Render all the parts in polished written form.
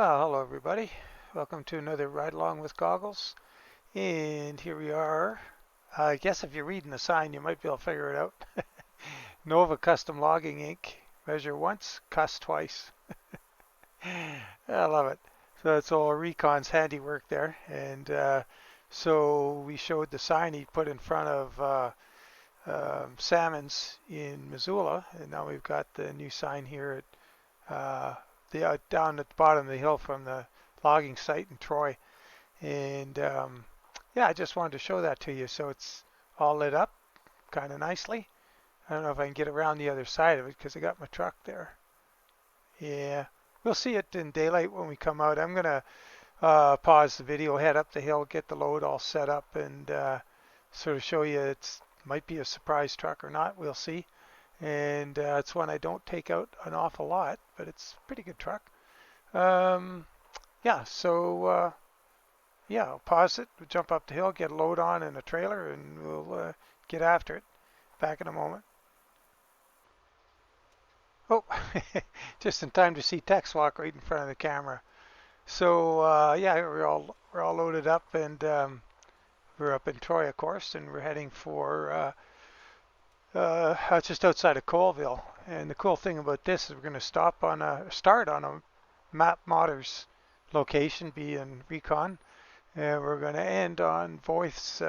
Well, hello everybody. Welcome to another Ride Along with Goggles. And here we are. I guess if you're reading the sign, you might be able to figure it out. Nova Custom Logging Inc. Measure once, cuss twice. I love it. So it's all Recon's handiwork there. And so we showed the sign he put in front of Salmon's in Missoula. And now we've got the new sign here at down at the bottom of the hill from the logging site in Troy. And yeah, I just wanted to show that to you. So it's all lit up kind of nicely. I don't know if I can get around the other side of it because I got my truck there. Yeah, we'll see it in daylight when we come out. I'm going to pause the video, head up the hill, get the load all set up, and sort of show you it might be a surprise truck or not. We'll see. And it's one I don't take out an awful lot, but it's a pretty good truck. Yeah, so yeah, I'll pause it, we'll jump up the hill, get a load on in a trailer, and we'll get after it. Back in a moment. Oh, just in time to see Tex walk right in front of the camera. So yeah, we're all loaded up, and we're up in Troy, of course, and we're heading for just outside of Colville. And the cool thing about this is we're going to start on a Map Modders location, being Recon, and we're going to end on Voice's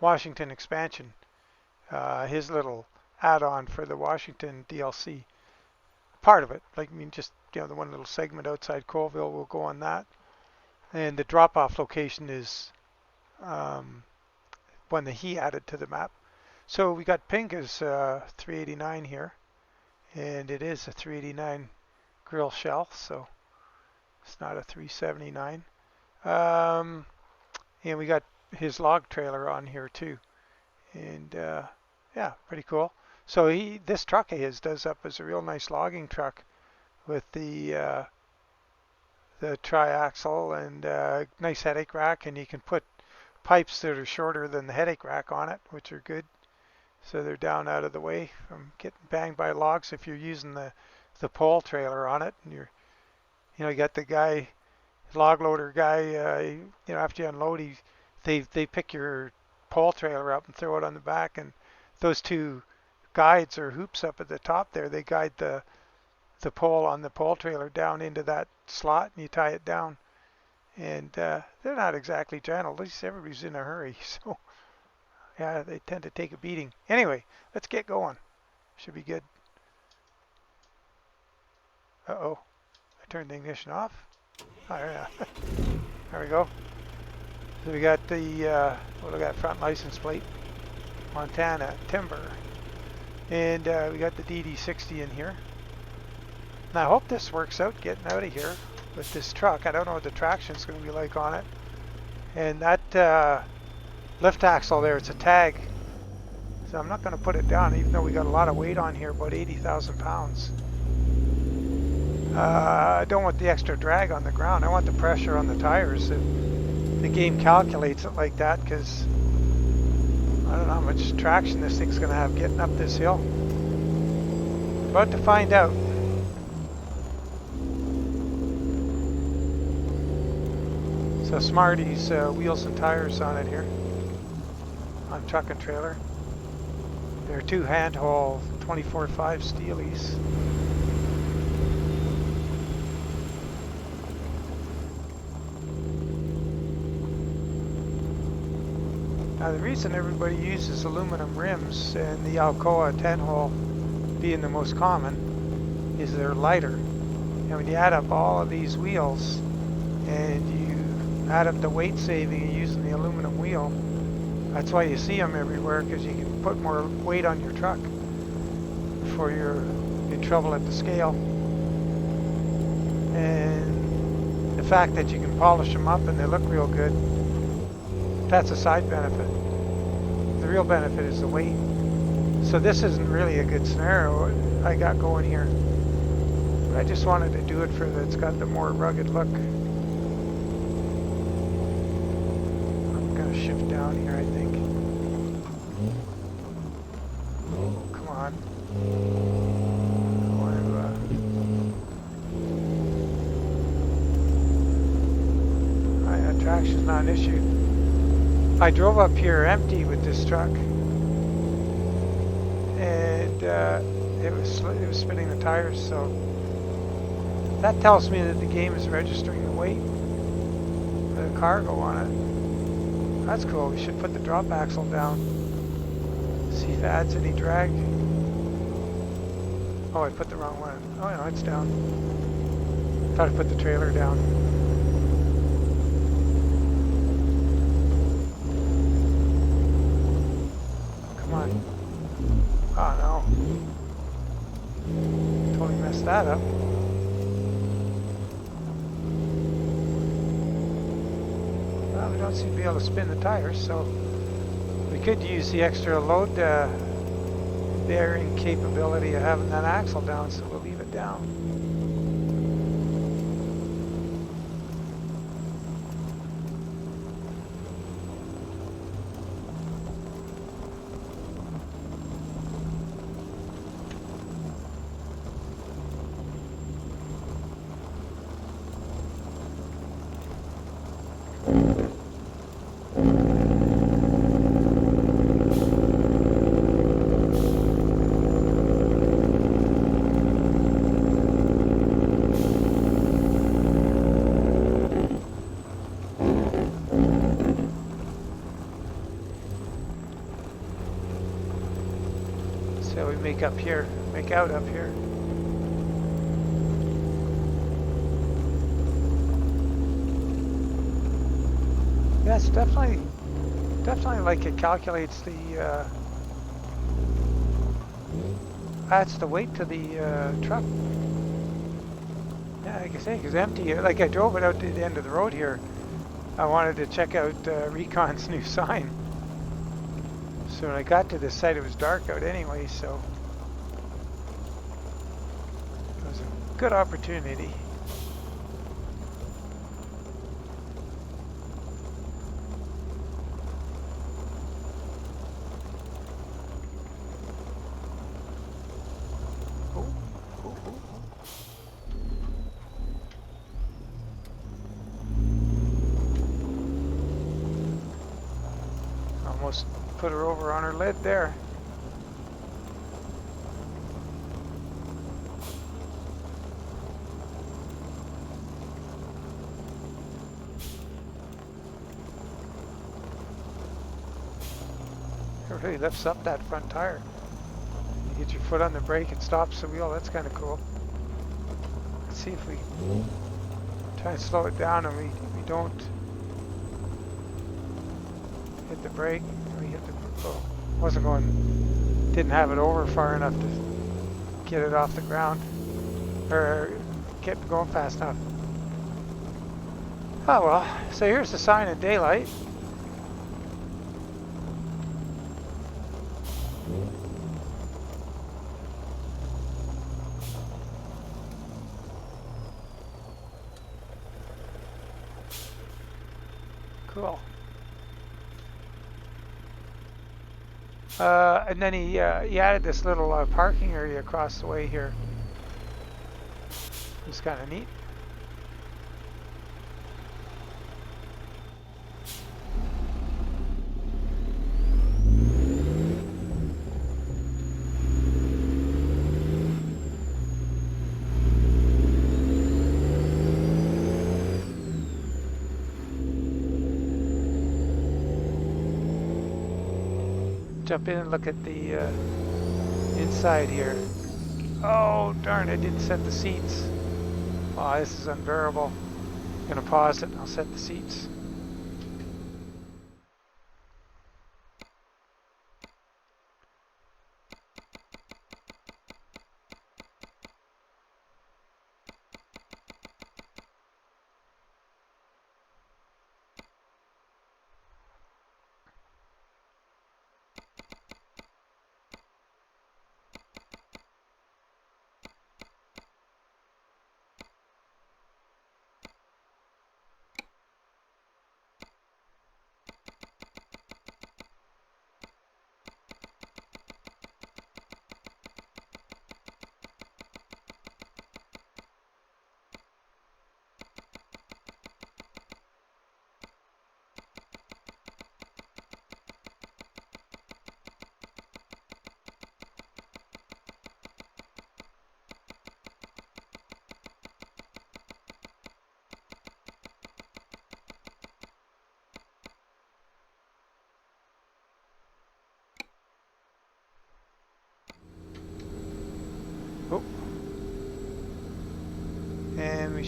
Washington expansion, his little add-on for the Washington DLC. Part of it, like, I mean, just, you know, the one little segment outside Colville will go on that. And the drop-off location is one that he added to the map. So we got Pinga's 389 here, and it is a 389 grill shell, so it's not a 379. And we got his log trailer on here too, and yeah, pretty cool. So this truck of his does up as a real nice logging truck with the triaxle and nice headache rack, and you can put pipes that are shorter than the headache rack on it, which are good. So they're down out of the way from getting banged by logs if you're using the pole trailer on it. And you got the guy, log loader guy, you know, after you unload, they pick your pole trailer up and throw it on the back, and those two guides or hoops up at the top there, they guide the pole on the pole trailer down into that slot, and you tie it down. And they're not exactly gentle. At least everybody's in a hurry, so yeah, they tend to take a beating. Anyway, let's get going. Should be good. Uh-oh. I turned the ignition off. Oh, yeah. There we go. So we got the, what do we got? Front license plate. Montana Timber. And we got the DD60 in here. Now I hope this works out getting out of here with this truck. I don't know what the traction's going to be like on it. And that lift axle there, it's a tag, so I'm not going to put it down, even though we got a lot of weight on here, about 80,000 pounds. I don't want the extra drag on the ground. I want the pressure on the tires. The game calculates it like that because I don't know how much traction this thing's going to have getting up this hill. About to find out. So Smarty's wheels and tires on it here, on truck and trailer. They're two hand-haul 24/5 Steelies. Now the reason everybody uses aluminum rims, and the Alcoa 10-hole being the most common, is they're lighter. And when you add up all of these wheels and you add up the weight saving using the aluminum wheel, that's why you see them everywhere, because you can put more weight on your truck before you're in trouble at the scale. And the fact that you can polish them up and they look real good, that's a side benefit. The real benefit is the weight. So this isn't really a good scenario I got going here. But I just wanted to do it for that. It's got the more rugged look. I'm going to shift down here, I think. Come on. I want to is not an issue. I drove up here empty with this truck, and it was spinning the tires, so that tells me that the game is registering the weight, the cargo on it. That's cool. We should put the drop axle down. See if it adds any drag. Oh, I put the wrong one. Oh no, it's down. Thought I put the trailer down. Come on. Oh no. Totally messed that up. Well, we don't seem to be able to spin the tires, so we could use the extra load bearing capability of having that axle down, so we'll leave it down. So we make out up here. Yeah, it's definitely like it calculates the, adds the weight to the truck. Yeah, like I say, because empty, like I drove it out to the end of the road here. I wanted to check out Recon's new sign. So when I got to this site, it was dark out anyway, so it was a good opportunity. Almost put her over on her lid there. It really lifts up that front tire. You get your foot on the brake, it stops the wheel. That's kind of cool. Let's see if we try and slow it down and we don't hit the brake. We hit the, oh, wasn't going, didn't have it over far enough to get it off the ground or get going fast enough. Oh well, so here's the sign in daylight. Cool. And then he added this little parking area across the way here. It's kind of neat. Jump in and look at the inside here. Oh darn, I didn't set the seats. Oh, this is unbearable. I'm gonna pause it and I'll set the seats.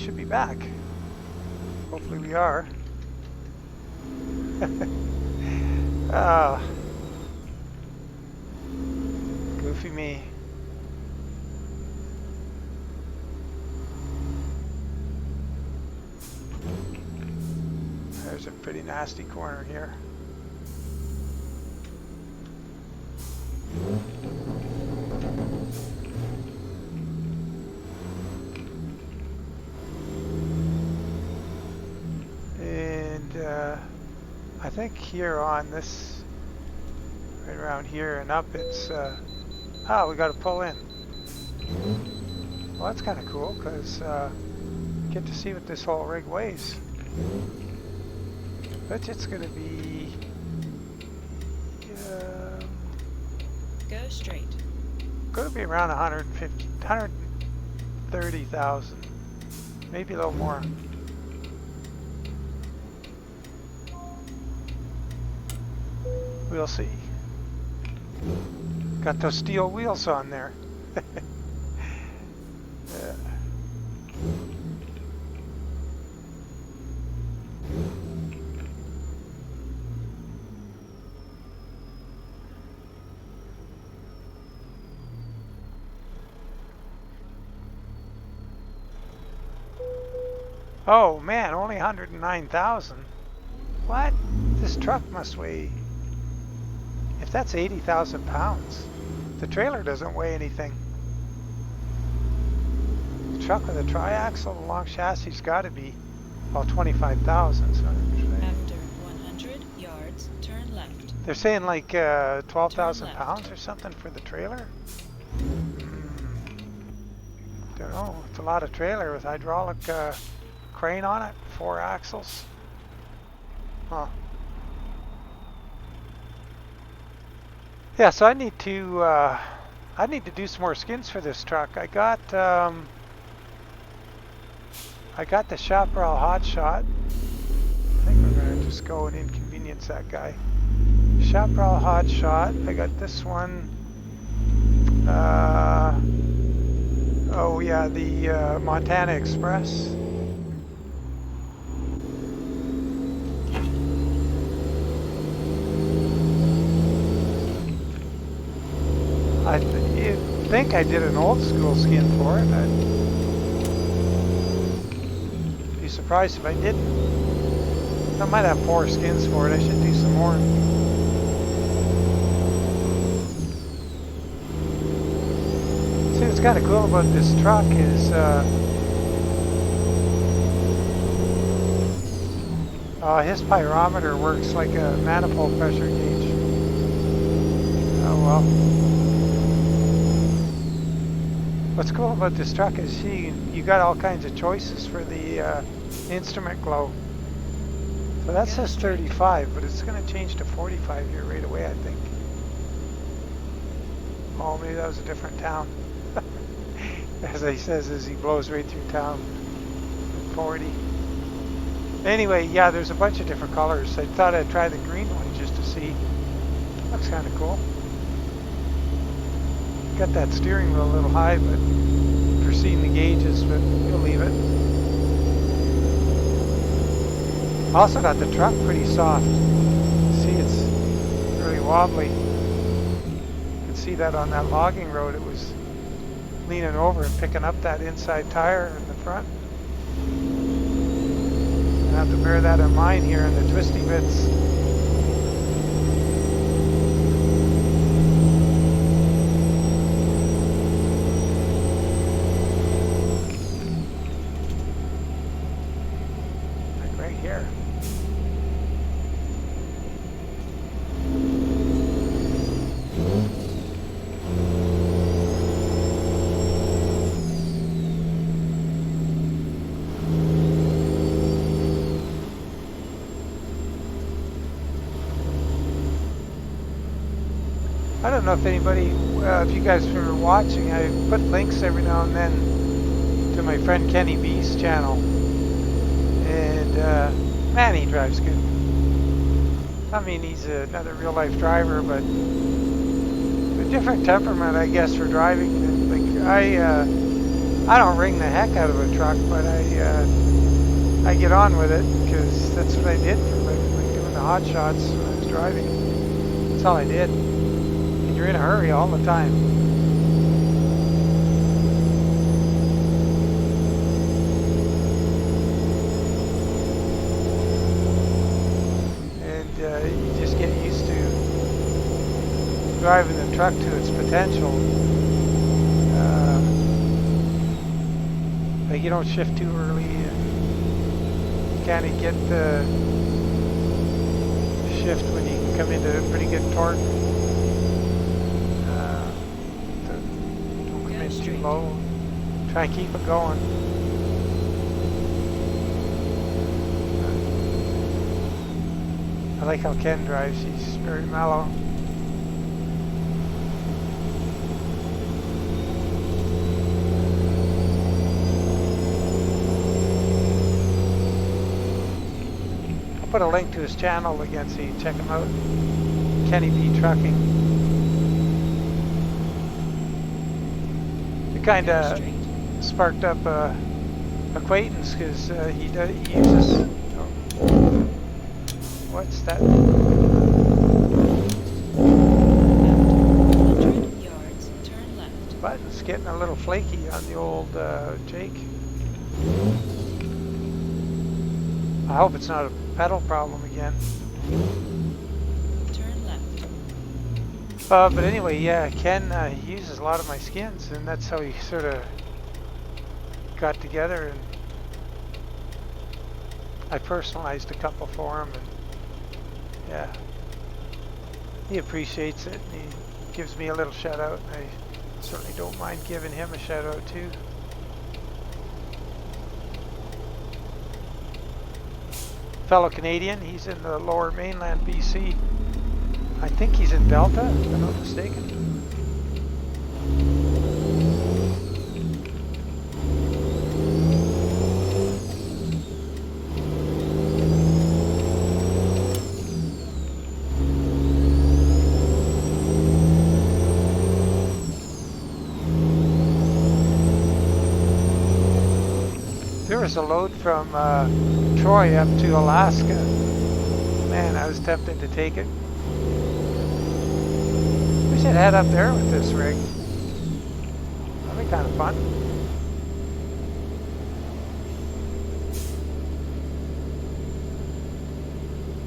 should be back. Hopefully we are. Goofy me. There's a pretty nasty corner here. I think here on this, right around here and up, it's, we got to pull in. Well, that's kind of cool, because get to see what this whole rig weighs. Bet it's going to be... Go straight. Going to be around 150, 130,000, maybe a little more. We'll see. Got those steel wheels on there. Yeah. Oh man, only 109,000. What? This truck must weigh... If that's 80,000 pounds, the trailer doesn't weigh anything. The truck with a tri-axle, the long chassis, got to be about 25,000. So after 100 yards, turn left. They're saying like 12,000 pounds or something for the trailer. Don't know. It's a lot of trailer with hydraulic crane on it, 4 axles. Huh. Yeah, so I need to do some more skins for this truck. I got the Chaparral Hot Shot. I think we're gonna just go and inconvenience that guy. Chaparral Hot Shot. I got this one. Oh yeah, the Montana Express. I think I did an old school skin for it. I'd be surprised if I didn't. I might have 4 skins for it. I should do some more. See, what's kind of cool about this truck is his pyrometer works like a manifold pressure gauge. Oh well. What's cool about this truck is you got all kinds of choices for the instrument glow. So that says 35, but it's going to change to 45 here right away, I think. Oh, maybe that was a different town. As he says, as he blows right through town. 40. Anyway, yeah, there's a bunch of different colors. I thought I'd try the green one just to see. Looks kind of cool. Got that steering wheel a little high, but for seeing the gauges, but we'll leave it. Also got the truck pretty soft. See, it's really wobbly. You can see that on that logging road. It was leaning over and picking up that inside tire in the front. I have to bear that in mind here in the twisty bits. I don't know if anybody, if you guys were watching, I put links every now and then to my friend Kenny B's channel. And man, he drives good. I mean, he's another real life driver, but a different temperament, I guess, for driving. Like I don't wring the heck out of a truck, but I get on with it because that's what I did for a living, like doing the hot shots when I was driving. That's all I did. And you're in a hurry all the time. And you just get used to driving the truck to its potential. Like you don't shift too early, and you kind of get the shift when you can come into pretty good torque. Don't come in too low. Try and keep it going. I like how Ken drives. He's very mellow. Put a link to his channel again so you can check him out. Kenny B Trucking. It kind of sparked up acquaintance because he uses. Oh, what's that? 100 yards, turn left. Button's getting a little flaky on the old Jake. I hope it's not a pedal problem again. Turn left. But anyway, yeah, Ken he uses a lot of my skins, and that's how he sort of got together. And I personalized a couple for him, and yeah, he appreciates it. And he gives me a little shout out, and I certainly don't mind giving him a shout out too. Fellow Canadian, he's in the lower mainland BC. I think he's in Delta, if I'm not mistaken. There was a load from Troy up to Alaska. Man, I was tempted to take it. We should head up there with this rig. That'd be kind of fun.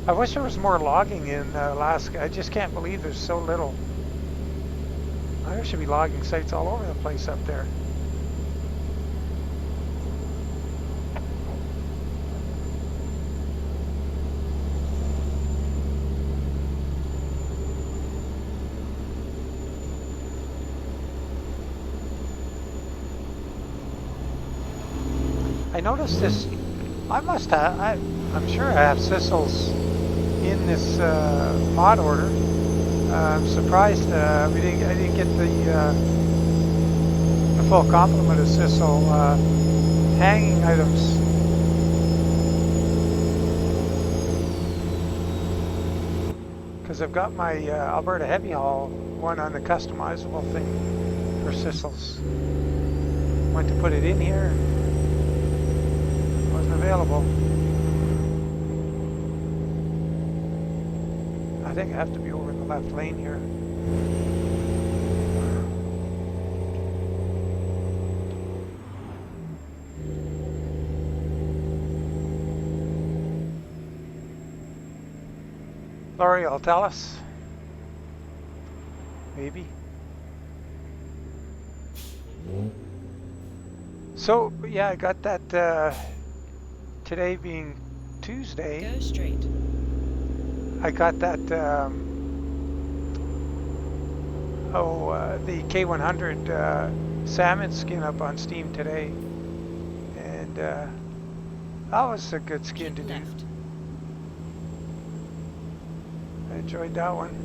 I wish there was more logging in Alaska. I just can't believe there's so little. There should be logging sites all over the place up there. I noticed this. I'm sure I have sissels in this mod order. I'm surprised I didn't get the full complement of sissel hanging items. Because I've got my Alberta Heavy Haul one on the customizable thing for sissels. Went to put it in here. Available. I think I have to be over in the left lane here. Laurie will tell us. Maybe. So, yeah, I got that today being Tuesday. Go straight. I got that the K100 salmon skin up on Steam today, and that was a good skin to do. Left. I enjoyed that one.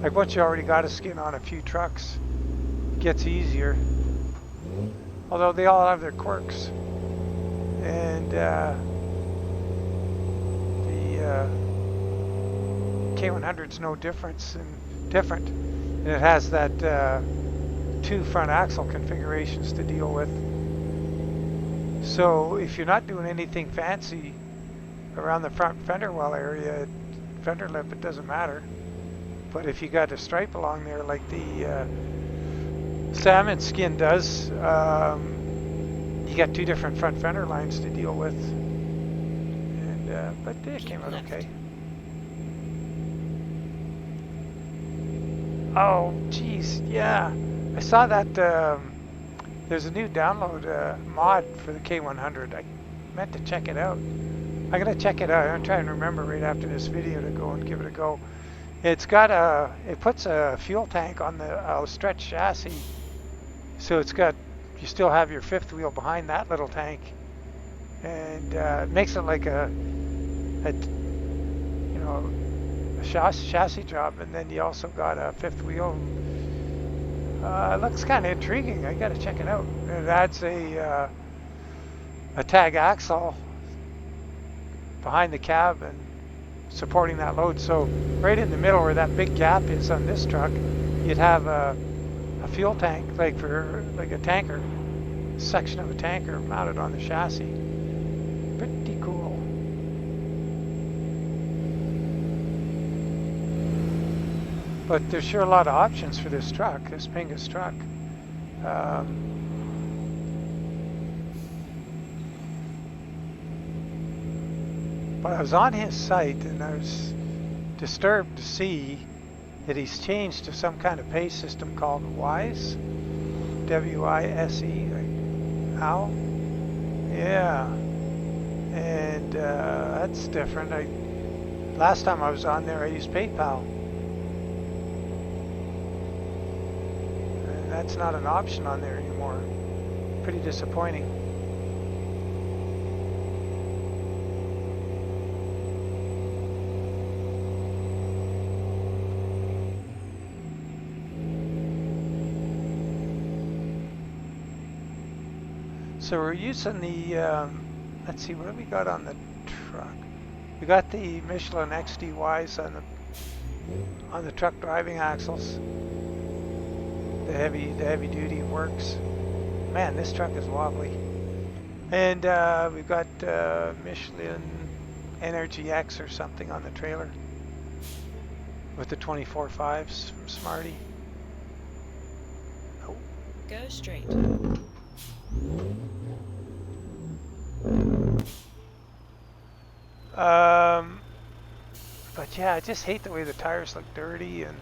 Like once you already got a skin on a few trucks, it gets easier. Although they all have their quirks, and the K100's no different, and it has that two front axle configurations to deal with. So if you're not doing anything fancy around the front fender well area, fender lip, it doesn't matter. But if you got a stripe along there like the salmon skin does, you got two different front fender lines to deal with. And but it came out okay. Oh, geez, yeah. I saw that there's a new download mod for the K100. I meant to check it out. I'm gonna check it out. I'm trying to remember right after this video to go and give it a go. It's got it puts a fuel tank on the stretch chassis, so it's got, you still have your fifth wheel behind that little tank, and it makes it like a chassis job, and then you also got a fifth wheel. It looks kind of intriguing. I gotta check it out. It adds a tag axle behind the cab and supporting that load. So right in the middle where that big gap is on this truck, you'd have a fuel tank, like for like a tanker, section of a tanker mounted on the chassis. Pretty cool. But there's sure a lot of options for this truck, this Pinga's truck. But I was on his site and I was disturbed to see that he's changed to some kind of pay system called WISE, W-I-S-E, like how? Yeah, and that's different. Last time I was on there I used PayPal. And that's not an option on there anymore. Pretty disappointing. So we're using the, let's see, what have we got on the truck? We got the Michelin XDYs on the truck driving axles. The heavy duty works. Man, this truck is wobbly. And we've got Michelin Energy X or something on the trailer with the 24.5s from Smarty. Oh. Go straight. But yeah, I just hate the way the tires look dirty, and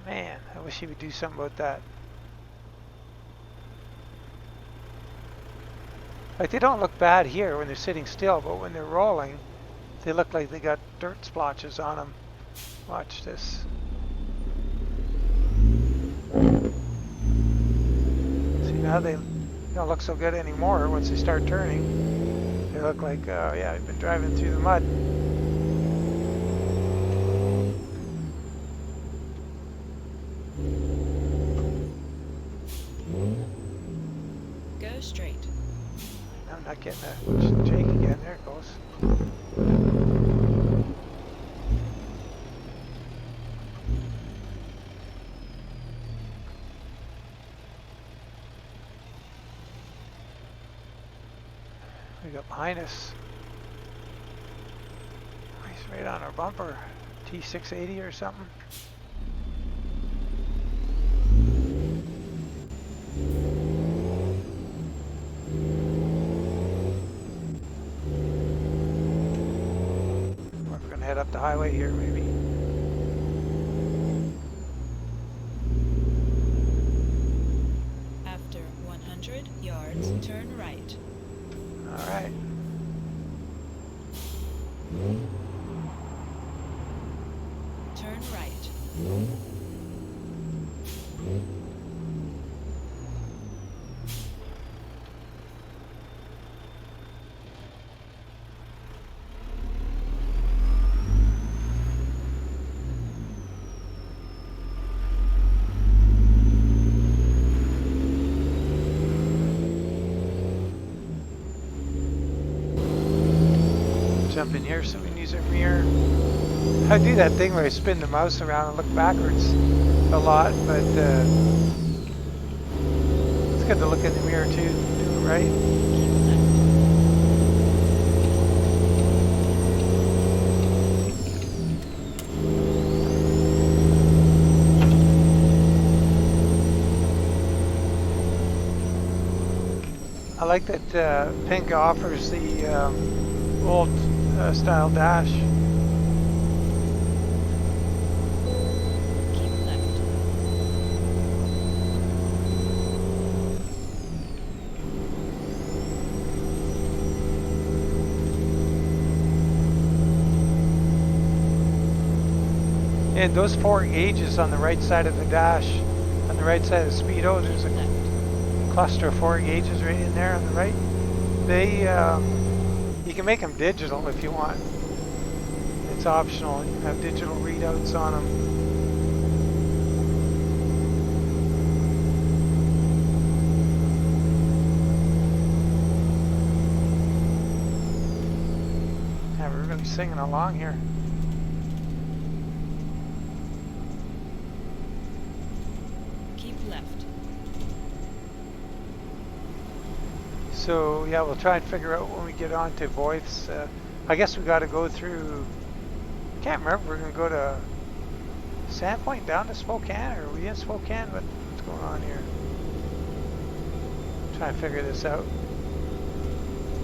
man, I wish he would do something about that. Like, they don't look bad here when they're sitting still, but when they're rolling, they look like they got dirt splotches on them. Watch this. See, now they don't look so good anymore once they start turning. They look like, oh yeah, I've been driving through the mud. Go straight. I'm not getting that jake again. There it goes. We got behind us. He's right on our bumper. T680 or something. We're gonna head up the highway here, maybe. After 100 yards, turn right. All right. Turn right. Jump in here so we can use user mirror. I do that thing where I spin the mouse around and look backwards a lot, but it's good to look in the mirror too, do it right. I like that Pinga offers the old style dash. Keep left. And those 4 gauges on the right side of the dash, on the right side of the speedo, there's a cluster of 4 gauges right in there on the right. They, you can make them digital if you want. It's optional. You can have digital readouts on them. Yeah, we're really singing along here. Keep left. So yeah, we'll try and figure out when we get on to Voith's. I guess we got to go through. I can't remember. We're gonna go to Sandpoint down to Spokane, or are we in Spokane? What's going on here? Try and figure this out.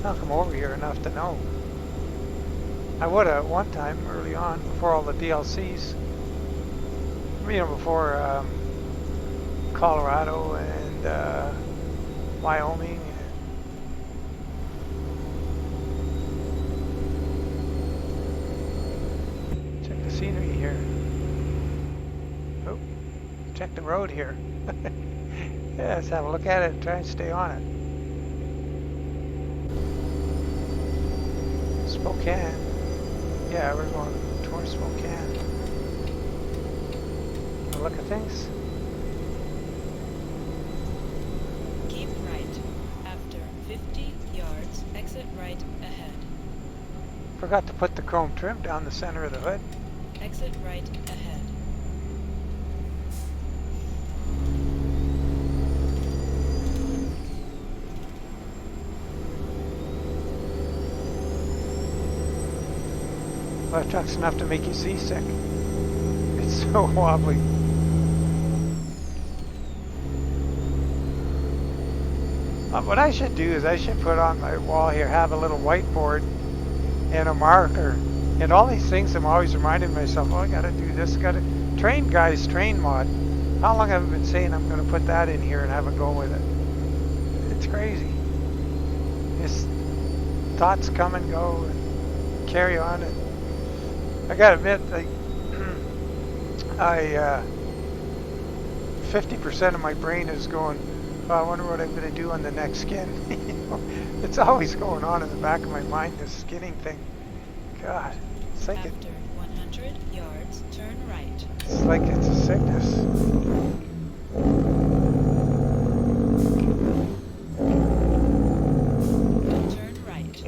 I'll come over here enough to know. I would have one time early on before all the DLCs. You know, before Colorado and Wyoming. Scenery here. Oh, check the road here. Yeah, let's have a look at it and try and stay on it. Spokane. Yeah, we're going towards Spokane. Look at things. Keep right. After 50 yards, exit right ahead. Forgot to put the chrome trim down the center of the hood. Exit right ahead. Well, that truck's enough to make you seasick. It's so wobbly. What I should do is I should put on my wall here, have a little whiteboard and a marker. And all these things I'm always reminding myself, oh, I gotta do this, gotta train guys, train mod. How long have I been saying I'm gonna put that in here and have a go with it? It's crazy. It's thoughts come and go and carry on. And I gotta admit, like, 50% of my brain is going, oh, I wonder what I'm gonna do on the next skin. You know, it's always going on in the back of my mind, this skinning thing. God, it's like After 100 yards, turn right. it's like it's a sickness. Turn right.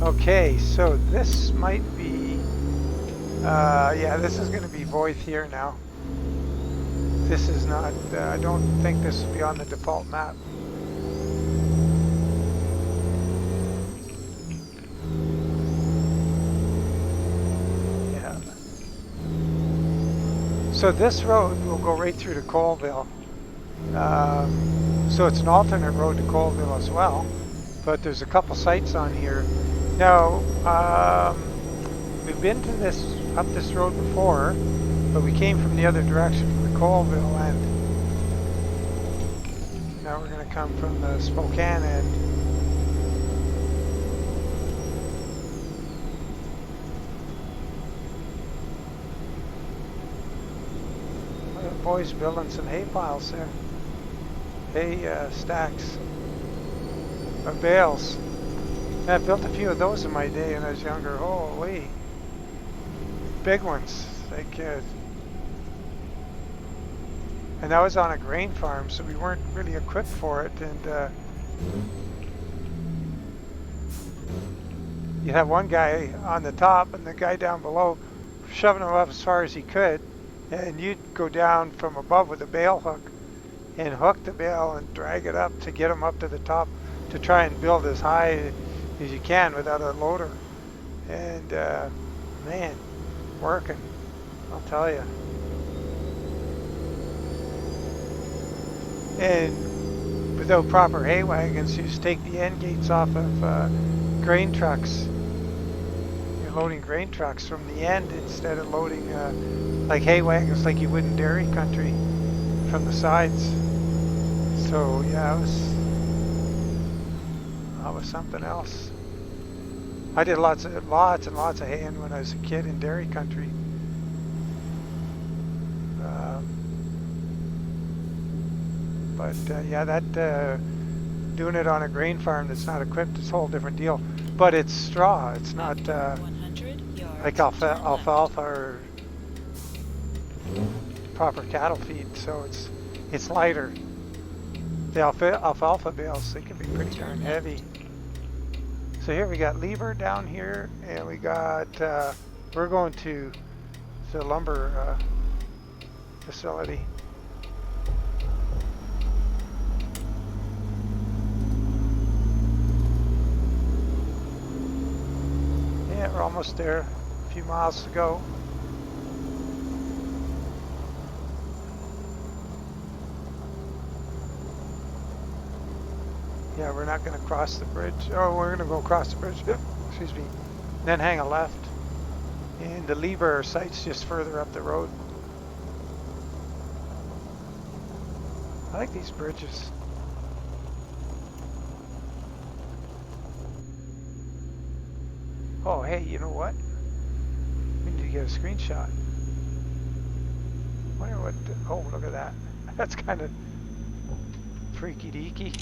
Okay, so this might be, yeah, this is going to be Voith here now. This is not, I don't think this will be on the default map. Yeah. So this road will go right through to Colville. So it's an alternate road to Colville as well. But there's a couple sites on here. Now, we've been to up this road before, but we came from the other direction, from the Colville end. Now we're going to come from the Spokane end. The boys building some hay piles there. Hay stacks. Or bales. Yeah, I built a few of those in my day when I was younger. Holy. Big ones. Like And that was on a grain farm, so we weren't really equipped for it. And you have one guy on the top and the guy down below shoving him up as far as he could. And you'd go down from above with a bale hook and hook the bale and drag it up to get him up to the top to try and build as high as you can without a loader. And man, working, I'll tell you. And without proper hay wagons, you just take the end gates off of grain trucks. You're loading grain trucks from the end instead of loading like hay wagons like you would in dairy country from the sides. So yeah, that was something else. I did lots and lots of haying when I was a kid in dairy country. But yeah, that doing it on a grain farm that's not equipped is a whole different deal. But it's straw. It's not like alfalfa or proper cattle feed. So it's lighter. The alfalfa bales, they can be pretty darn heavy. So here we got lever down here, and we got we're going to the lumber facility. Yeah, we're almost there. A few miles to go. Yeah, we're not going to cross the bridge. Oh, we're going to go across the bridge. Excuse me. Then hang a left. And the lever site's just further up the road. I like these bridges. Oh, hey, you know what? We need to get a screenshot. Wonder what... Oh, look at that. That's kind of freaky deaky.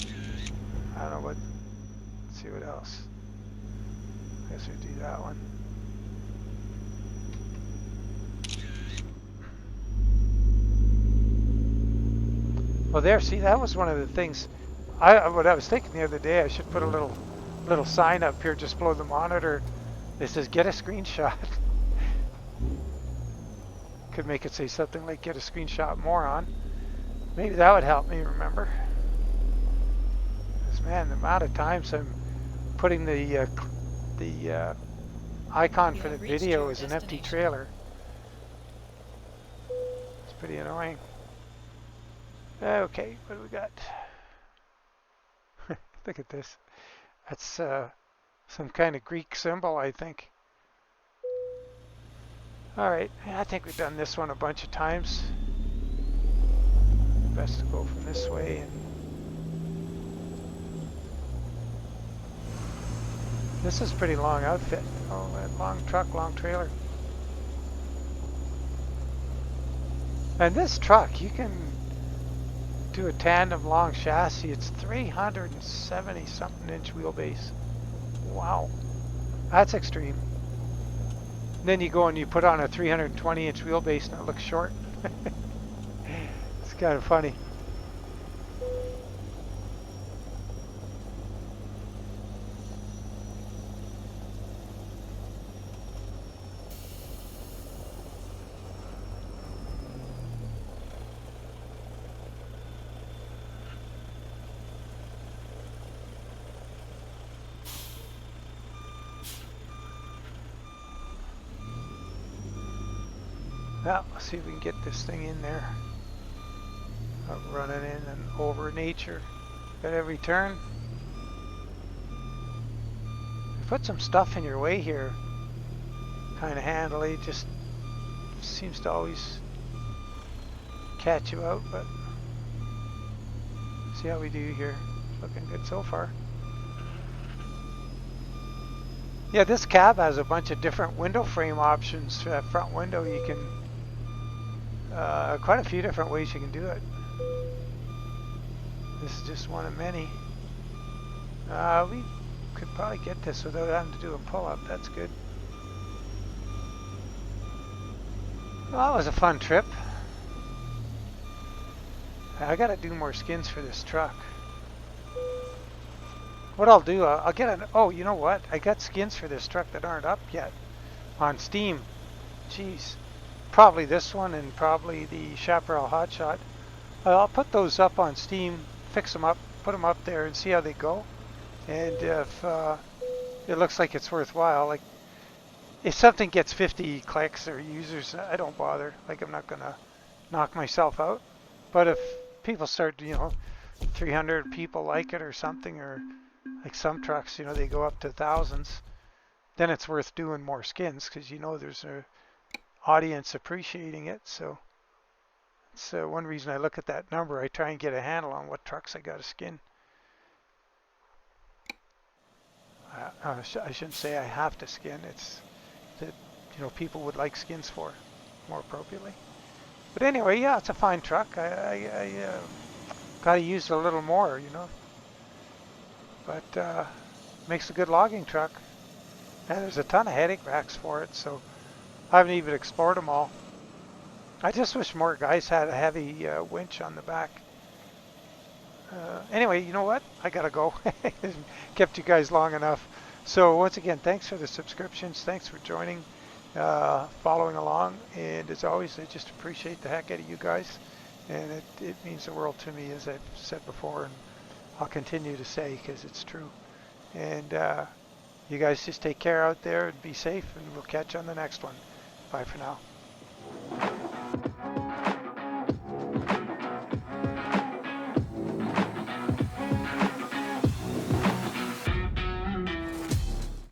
I don't know what... Let's see what else. I guess we do that one. Well, there, see, that was one of the things... what I was thinking the other day, I should put a little sign up here just below the monitor. It says, get a screenshot. Could make it say something like, get a screenshot, moron. Maybe that would help me remember. Because, man, the amount of times I'm putting the icon for the video as an empty trailer. It's pretty annoying. Okay, what do we got? Look at this. That's some kind of Greek symbol, I think. Alright, I think we've done this one a bunch of times. Best to go from this way. And this is a pretty long outfit. Oh, that long truck, long trailer. And this truck, you can do a tandem long chassis. It's 370 something inch wheelbase. Wow, that's extreme. And then you go and you put on a 320 inch wheelbase and it looks short. It's kind of funny. Well, let's see if we can get this thing in there. Running in and over nature at every turn. Put some stuff in your way here. Kind of handily, just seems to always catch you out, but see how we do here. Looking good so far. Yeah, this cab has a bunch of different window frame options. Front window, you can quite a few different ways you can do it. This is just one of many. We could probably get this without having to do a pull-up. That's good. Well, that was a fun trip. I gotta do more skins for this truck. What I'll do, I'll get an, oh, you know what? I got skins for this truck that aren't up yet on Steam. Jeez. Probably this one and probably the Chaparral Hotshot. I'll put those up on Steam, fix them up, put them up there and see how they go. And if it looks like it's worthwhile, like if something gets 50 clicks or users, I don't bother. Like I'm not gonna knock myself out. But if people start, 300 people like it or something, or like some trucks, they go up to thousands, then it's worth doing more skins because there's a audience appreciating it. So it's one reason I look at that number. I try and get a handle on what trucks I got to skin. I shouldn't say I have to skin. It's that people would like skins for more appropriately. But anyway, yeah, it's a fine truck. I gotta use it a little more, But makes a good logging truck. And there's a ton of headache racks for it, so I haven't even explored them all. I just wish more guys had a heavy winch on the back. Anyway, you know what? I gotta go. Kept you guys long enough. So once again, thanks for the subscriptions. Thanks for joining, following along. And as always, I just appreciate the heck out of you guys. And it means the world to me, as I've said before, and I'll continue to say because it's true. And you guys just take care out there and be safe, and we'll catch you on the next one. Bye for now.